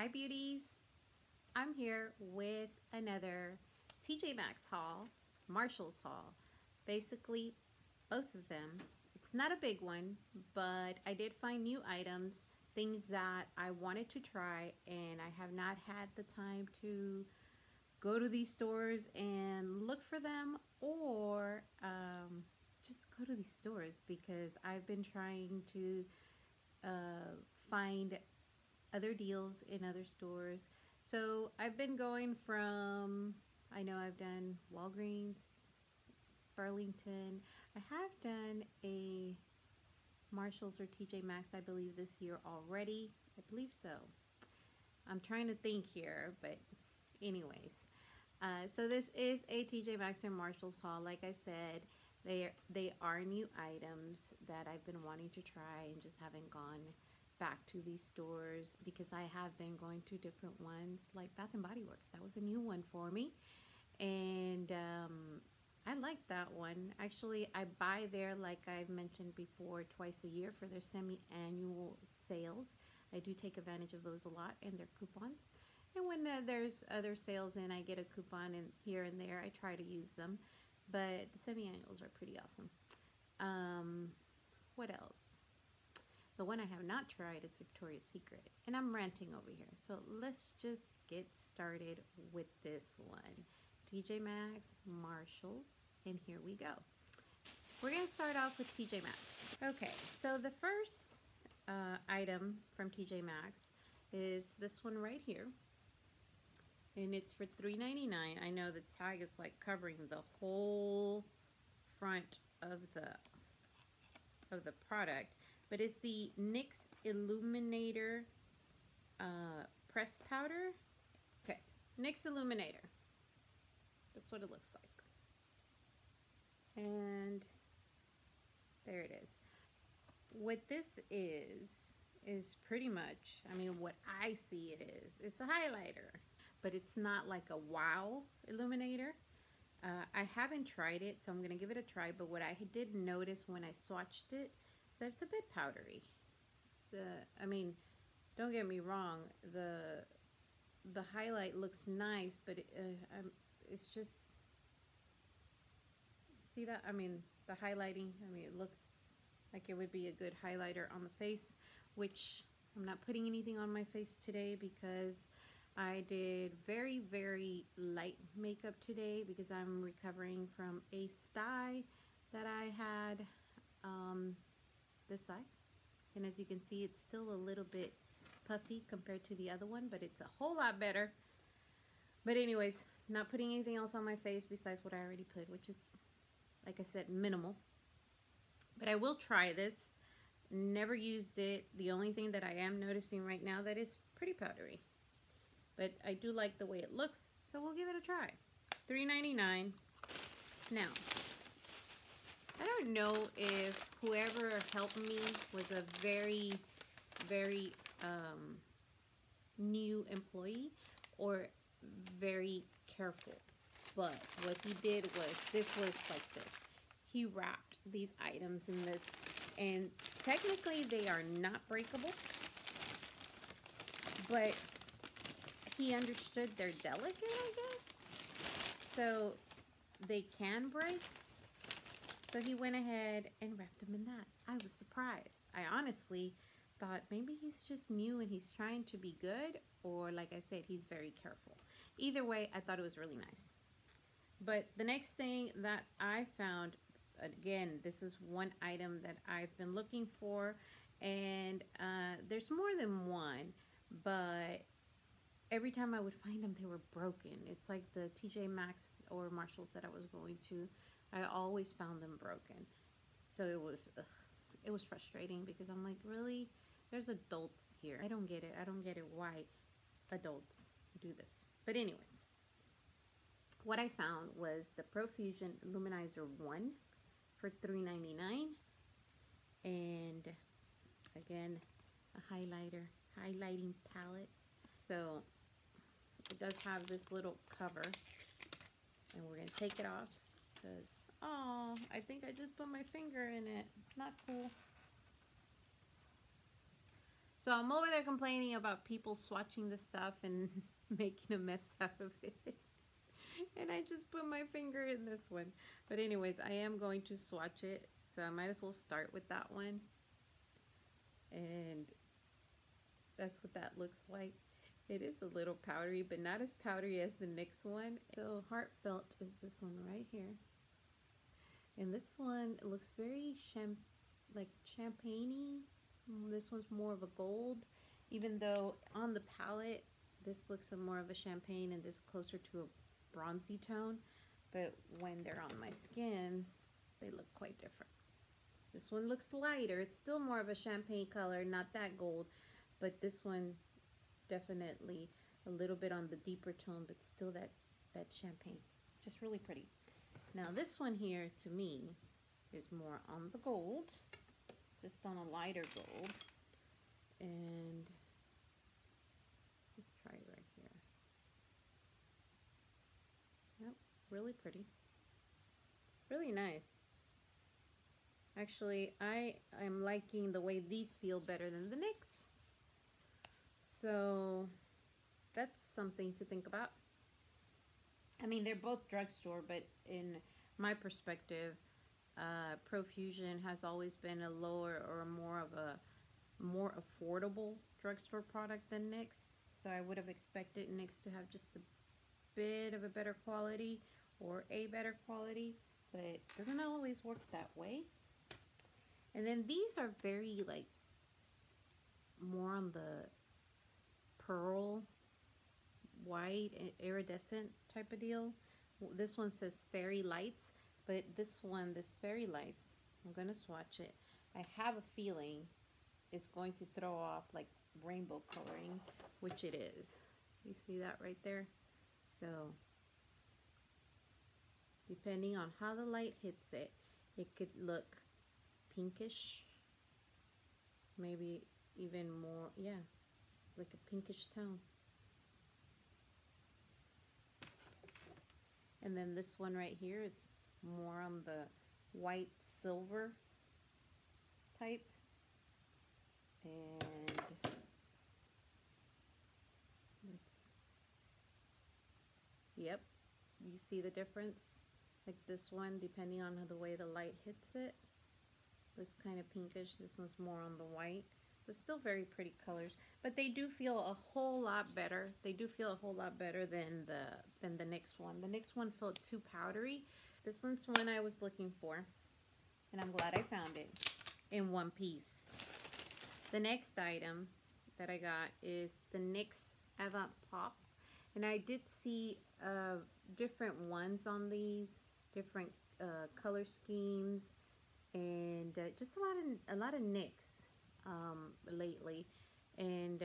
Hi beauties, I'm here with another TJMAXX haul, Marshalls haul. Basically both of them. It's not a big one, but I did find new items, things that I wanted to try, and I have not had the time to go to these stores and look for them, or just go to these stores because I've been trying to find other deals in other stores. So I've been going from, I know I've done Walgreens, Burlington. I have done a Marshalls or TJMAXX, I believe, this year already. I believe so. I'm trying to think here, but anyways. So this is a TJMAXX and Marshalls haul. Like I said, they are new items that I've been wanting to try and just haven't gone back to these stores because I have been going to different ones like Bath and Body Works. That was a new one for me, and I like that one. Actually, I buy there, like I've mentioned before, twice a year for their semi-annual sales. I do take advantage of those a lot and their coupons. And when there's other sales and I get a coupon in here and there, I try to use them. But the semi-annuals are pretty awesome. What else? The one I have not tried is Victoria's Secret. And I'm ranting over here. So let's just get started with this one. TJMAXX, Marshalls, and here we go. We're going to start off with TJMAXX. Okay, so the first item from TJMAXX is this one right here. And it's for $3.99. I know the tag is like covering the whole front of the product, but it's the NYX Illuminator press powder. Okay, NYX Illuminator. That's what it looks like. And there it is. What this is pretty much, I mean, what I see it is, it's a highlighter. But it's not like a wow illuminator. I haven't tried it, so I'm gonna give it a try. But what I did notice when I swatched it is that it's a bit powdery. It's I mean, don't get me wrong, the highlight looks nice, but it's just, see that? I mean, the highlighting, I mean, it looks like it would be a good highlighter on the face, which I'm not putting anything on my face today because I did very, very light makeup today because I'm recovering from a sty that I had this side. And as you can see, it's still a little bit puffy compared to the other one, but it's a whole lot better. But anyways, not putting anything else on my face besides what I already put, which is, like I said, minimal. But I will try this. Never used it. The only thing that I am noticing right now that is pretty powdery. But I do like the way it looks, so we'll give it a try. $3.99. Now, I don't know if whoever helped me was a very, very new employee or very careful. But what he did was, this was like this. He wrapped these items in this, and technically they are not breakable, but he understood they're delicate, I guess, so they can break. So he went ahead and wrapped them in that. I was surprised. I honestly thought maybe he's just new and he's trying to be good, or like I said, he's very careful. Either way, I thought it was really nice. But the next thing that I found, again, this is one item that I've been looking for, and there's more than one, but every time I would find them, they were broken. It's like the TJMAXX or Marshalls that I was going to. I always found them broken. So it was frustrating because I'm like, really? There's adults here. I don't get it. I don't get it why adults do this. But anyways, what I found was the Profusion Luminizer 1 for $3.99. And again, a highlighting palette. So it does have this little cover, and we're going to take it off because, oh, I think I just put my finger in it. Not cool. So I'm over there complaining about people swatching the stuff and making a mess out of it. And I just put my finger in this one. But anyways, I am going to swatch it. So I might as well start with that one. And that's what that looks like. It is a little powdery, but not as powdery as the next one. So Heartfelt is this one right here. And this one looks very champagne-y. This one's more of a gold, even though on the palette, this looks more of a champagne and this closer to a bronzy tone. But when they're on my skin, they look quite different. This one looks lighter. It's still more of a champagne color, not that gold, but this one definitely a little bit on the deeper tone, but still that champagne. Just really pretty. Now this one here, to me, is more on the gold, just on a lighter gold. And let's try it right here. Yep, really pretty. Really nice. Actually, I am liking the way these feel better than the NYX. So that's something to think about. I mean, they're both drugstore, but in my perspective, Profusion has always been a lower or more affordable drugstore product than NYX. So I would have expected NYX to have just a bit of a better quality or a better quality, but it doesn't always work that way. And then these are very like more on the pearl white iridescent type of deal. This one says Fairy Lights, but this Fairy Lights, I'm gonna swatch it. I have a feeling it's going to throw off like rainbow coloring, which it is. You see that right there? So depending on how the light hits it, it could look pinkish, maybe even more, yeah, like a pinkish tone. And then this one right here is more on the white silver type. And yep, you see the difference? Like this one, depending on the way the light hits it, was kind of pinkish. This one's more on the white, but still very pretty colors. But they do feel a whole lot better. They do feel a whole lot better than the next one. The next one felt too powdery. This one's the one I was looking for, and I'm glad I found it in one piece. The next item that I got is the NYX Avant Pop, and I did see different ones on these, different color schemes, and just a lot of NYX lately. And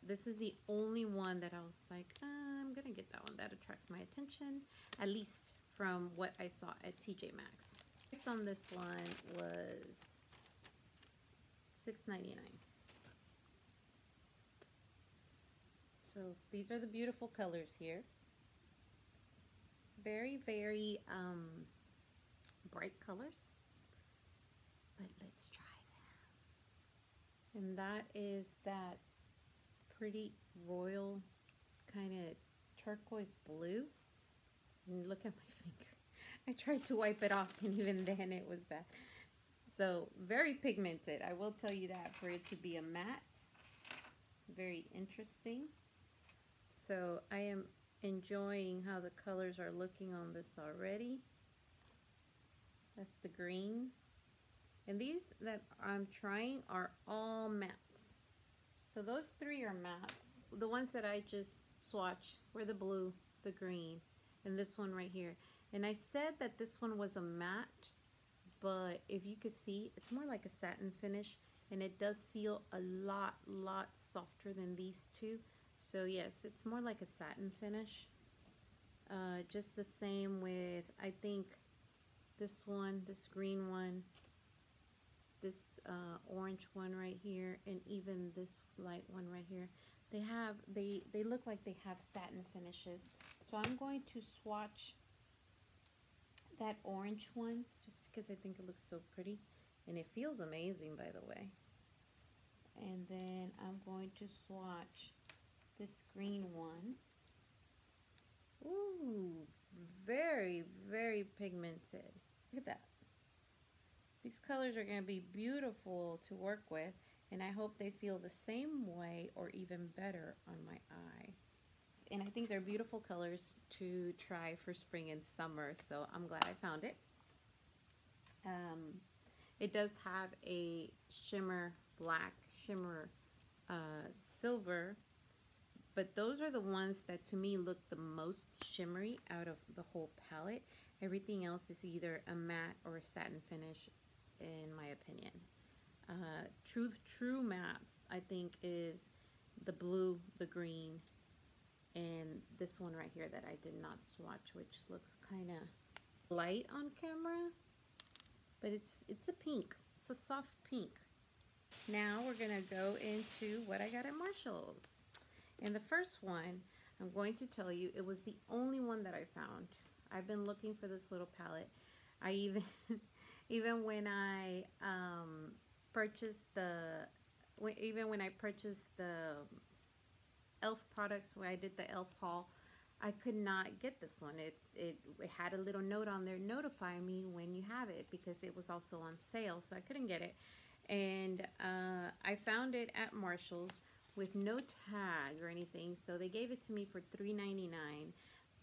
this is the only one that I was like, I'm gonna get that one. That attracts my attention, at least from what I saw at TJMAXX. The price on this one was $6.99. So these are the beautiful colors here. Very, very bright colors. But let's try that. And that is that pretty royal kind of turquoise blue. And look at my finger. I tried to wipe it off and even then it was bad. So very pigmented, I will tell you that, for it to be a matte. Very interesting. So I am enjoying how the colors are looking on this already. That's the green. And these that I'm trying are all mattes. So those three are mattes. The ones that I just swatched were the blue, the green, and this one right here. And I said that this one was a matte, but if you could see, it's more like a satin finish, and it does feel a lot softer than these two. So yes, it's more like a satin finish. Just the same with, I think, this one, this green one, this orange one right here, and even this light one right here. They look like they have satin finishes. So I'm going to swatch that orange one just because I think it looks so pretty, and it feels amazing, by the way. And then I'm going to swatch this green one. Ooh, very, very pigmented. Look at that. These colors are going to be beautiful to work with, and I hope they feel the same way or even better on my eye. And I think they're beautiful colors to try for spring and summer, so I'm glad I found it. It does have a shimmer black, shimmer silver, but those are the ones that to me look the most shimmery out of the whole palette. Everything else is either a matte or a satin finish, in my opinion. True mattes, I think, is the blue, the green, and this one right here that I did not swatch, which looks kind of light on camera, but it's a pink. It's a soft pink. Now we're gonna go into what I got at Marshalls. And the first one, I'm going to tell you, it was the only one that I found. I've been looking for this little palette. I even when I purchased the e.l.f. products, when I did the e.l.f. haul, I could not get this one. It had a little note on there, notify me when you have it, because it was also on sale, so I couldn't get it. And I found it at Marshalls with no tag or anything, so they gave it to me for $3.99.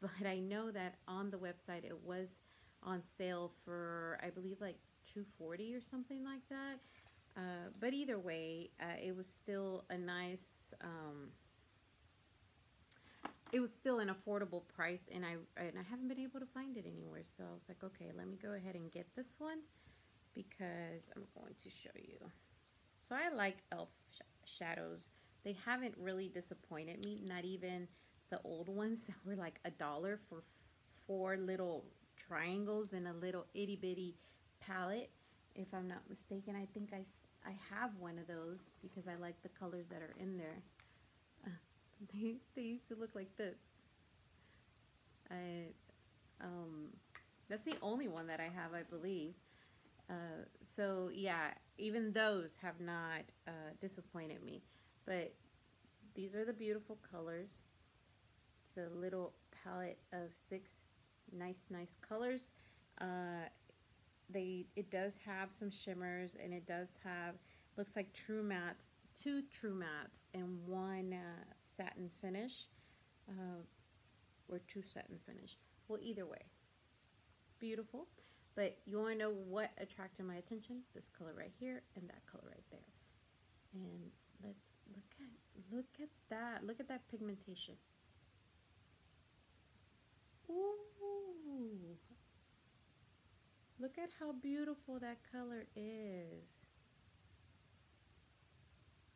But I know that on the website it was on sale for, I believe, like $2.40 or something like that. But either way, it was still a nice, it was still an affordable price, and I haven't been able to find it anywhere. So I was like, okay, let me go ahead and get this one, because I'm going to show you. So I like e.l.f. shadows. They haven't really disappointed me, not even the old ones that were like $1 for 4 little triangles in a little itty bitty palette. If I'm not mistaken, I think I have one of those because I like the colors that are in there. They used to look like this. That's the only one that I have, I believe. So yeah, even those have not disappointed me. But these are the beautiful colors. It's a little palette of 6 nice colors. It does have some shimmers, and it does have, looks like true mattes, 2 true mattes and 1 satin finish, or 2 satin finish. Well, either way, beautiful. But you want to know what attracted my attention? This color right here and that color right there. And let's look at that. Look at that pigmentation. Ooh. Look at how beautiful that color is.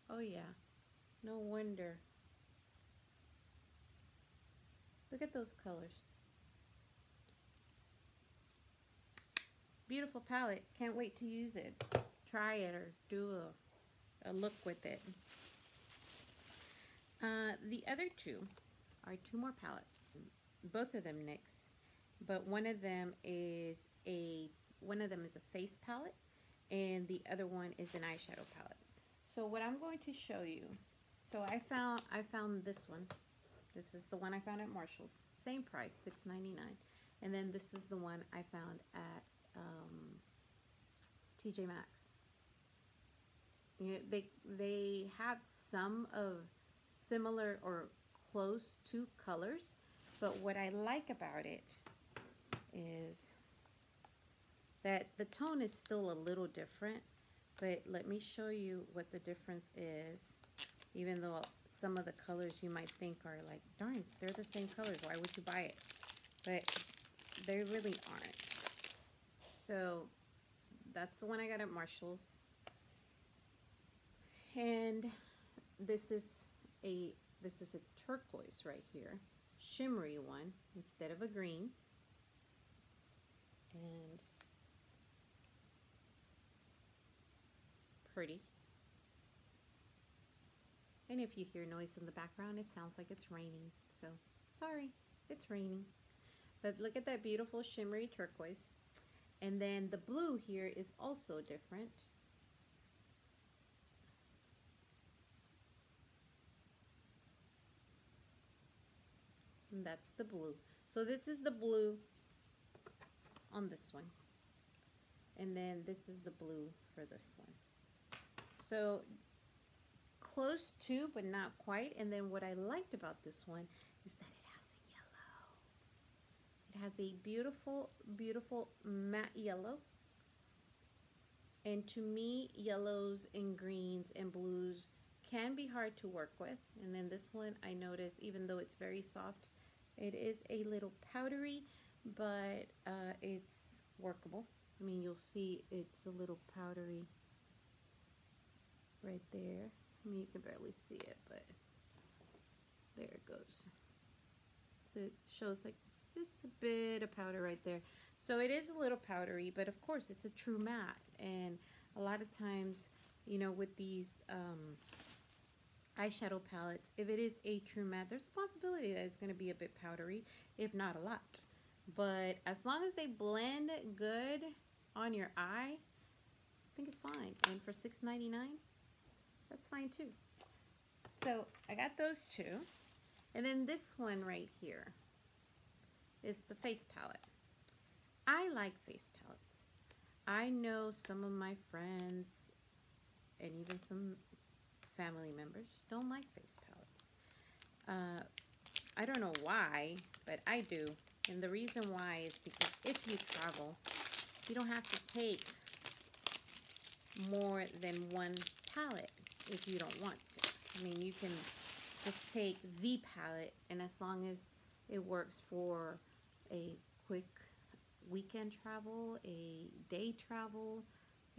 Oh yeah, no wonder. Look at those colors. Beautiful palette. Can't wait to use it. Try it or do a look with it. The other 2 are 2 more palettes. Both of them NYX, but one of them is a face palette, and the other one is an eyeshadow palette. So what I'm going to show you, so I found this one. This is the one I found at Marshalls. Same price, $6.99. And then this is the one I found at TJMAXX. You know, they have some of similar or close to colors, but what I like about it is that the tone is still a little different. But let me show you what the difference is. Even though some of the colors you might think are like, darn, they're the same colors, why would you buy it? But they really aren't. So that's the one I got at Marshalls. And this is a turquoise right here, shimmery one instead of a green. And pretty. And if you hear noise in the background, it sounds like it's raining. So sorry, it's raining. But look at that beautiful shimmery turquoise. And then the blue here is also different. and that's the blue. So this is the blue on this one, and then this is the blue for this one. So close to, but not quite. And then what I liked about this one is that it has a yellow. It has a beautiful, beautiful matte yellow. And to me, yellows and greens and blues can be hard to work with. And then this one, I notice, even though it's very soft, it is a little powdery, but it's workable. I mean, you'll see it's a little powdery right there. I mean, you can barely see it, but there it goes. So it shows like just a bit of powder right there. So it is a little powdery, but of course it's a true matte. And a lot of times, you know, with these eyeshadow palettes, if it is a true matte, there's a possibility that it's going to be a bit powdery, if not a lot. But as long as they blend good on your eye, I think it's fine. And for $6.99, that's fine too. So I got those two. And then this one right here is the face palette. I like face palettes. I know some of my friends and even some family members don't like face palettes. I don't know why, but I do. And the reason why is because if you travel, you don't have to take more than one palette if you don't want to. I mean, you can just take the palette, and as long as it works for a quick weekend travel, a day travel,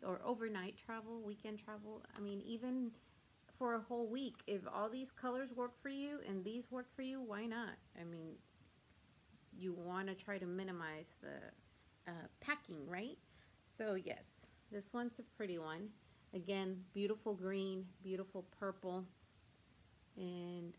or overnight travel, weekend travel, I mean, even for a whole week, if all these colors work for you and these work for you, why not? I mean, you want to try to minimize the packing, right? So yes, this one's a pretty one. Again, beautiful green, beautiful purple, and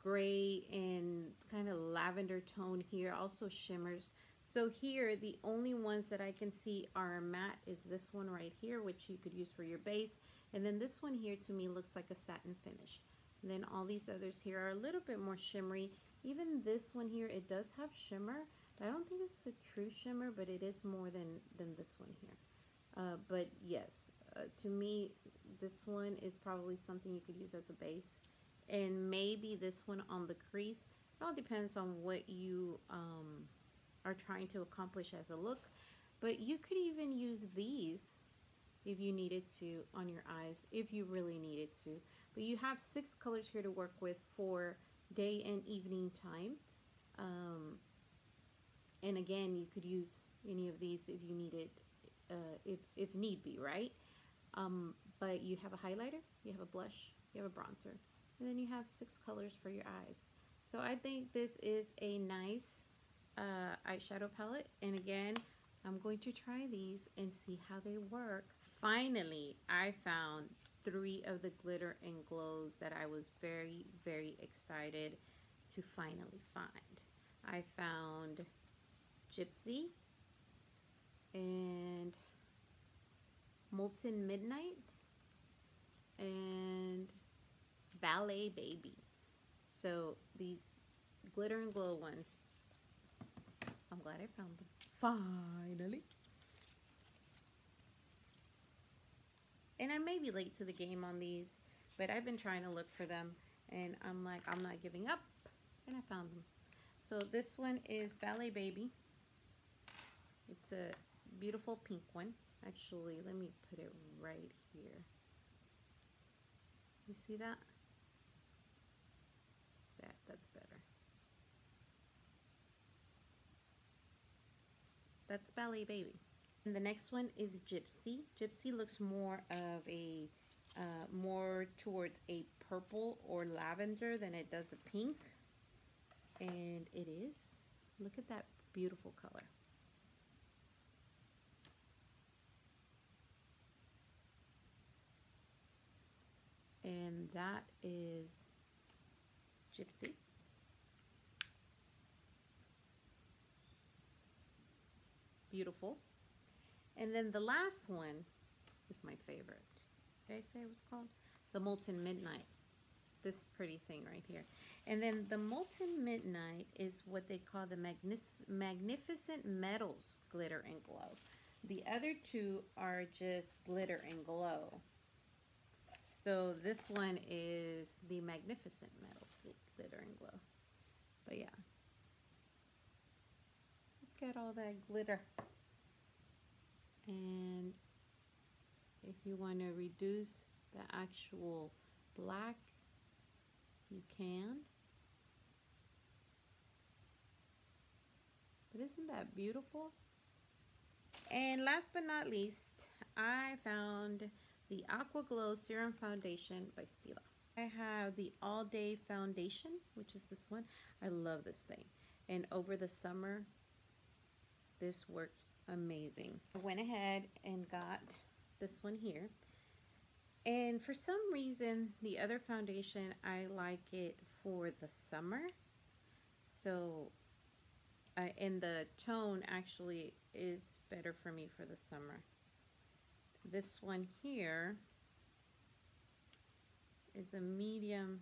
gray and kind of lavender tone here. Also shimmers. So here, the only ones that I can see are matte is this one right here, which you could use for your base. And then this one here to me looks like a satin finish. And then all these others here are a little bit more shimmery. Even this one here, it does have shimmer. I don't think it's the true shimmer, but it is more than this one here. But yes, to me, this one is probably something you could use as a base. And maybe this one on the crease. It all depends on what you are trying to accomplish as a look. But you could even use these if you needed to on your eyes, if you really needed to. But you have 6 colors here to work with for day and evening time. And again, you could use any of these if you needed, if need be, right? But you have a highlighter, you have a blush, you have a bronzer, and then you have 6 colors for your eyes. So I think this is a nice eyeshadow palette. And again, I'm going to try these and see how they work. Finally, I found 3 of the glitter and glows that I was very, very excited to finally find. I found Gypsy and Molten Midnight and Ballet Baby. So these glitter and glow ones, I'm glad I found them. Finally. And I may be late to the game on these, but I've been trying to look for them, and I'm like, I'm not giving up, and I found them. So this one is Ballet Baby. It's a beautiful pink one. Actually, let me put it right here. You see that? That's better. That's Ballet Baby. And the next one is Gypsy. Gypsy looks more of a, more towards a purple or lavender than it does a pink. And it is. Look at that beautiful color. And that is Gypsy. Beautiful. And then the last one is my favorite. Did I say it was called? The Molten Midnight. this pretty thing right here. And then the Molten Midnight is what they call the Magnificent Metals Glitter and Glow. The other two are just glitter and glow. So this one is the Magnificent Metals Glitter and Glow. But yeah. Look at all that glitter. And if you want to reduce the actual black, you can. But isn't that beautiful? And last but not least, I found the Aqua Glow Serum Foundation by Stila. I have the All Day Foundation, which is this one. I love this thing. And over the summer, this works amazing. I went ahead and got this one here. And for some reason, the other foundation, I like it for the summer. So, and the tone actually is better for me for the summer. This one here is a medium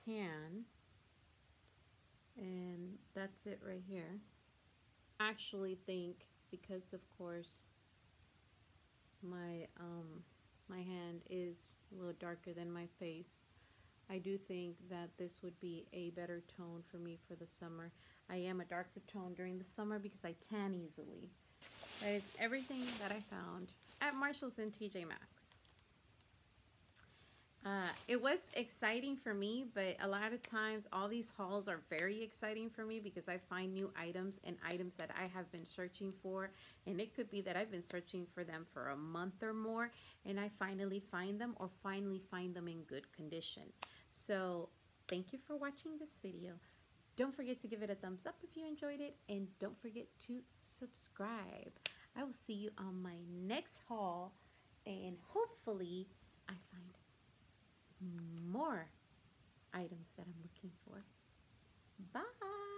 tan. And that's it right here. I actually think, because of course, my hand is a little darker than my face, I do think that this would be a better tone for me for the summer. I am a darker tone during the summer because I tan easily. That is everything that I found at Marshalls and TJMAXX. It was exciting for me, but a lot of times all these hauls are very exciting for me because I find new items and items that I have been searching for, and it could be that I've been searching for them for a month or more, and I finally find them, or finally find them in good condition. So thank you for watching this video. Don't forget to give it a thumbs up if you enjoyed it, and don't forget to subscribe. I will see you on my next haul, and hopefully I find more items that I'm looking for. Bye!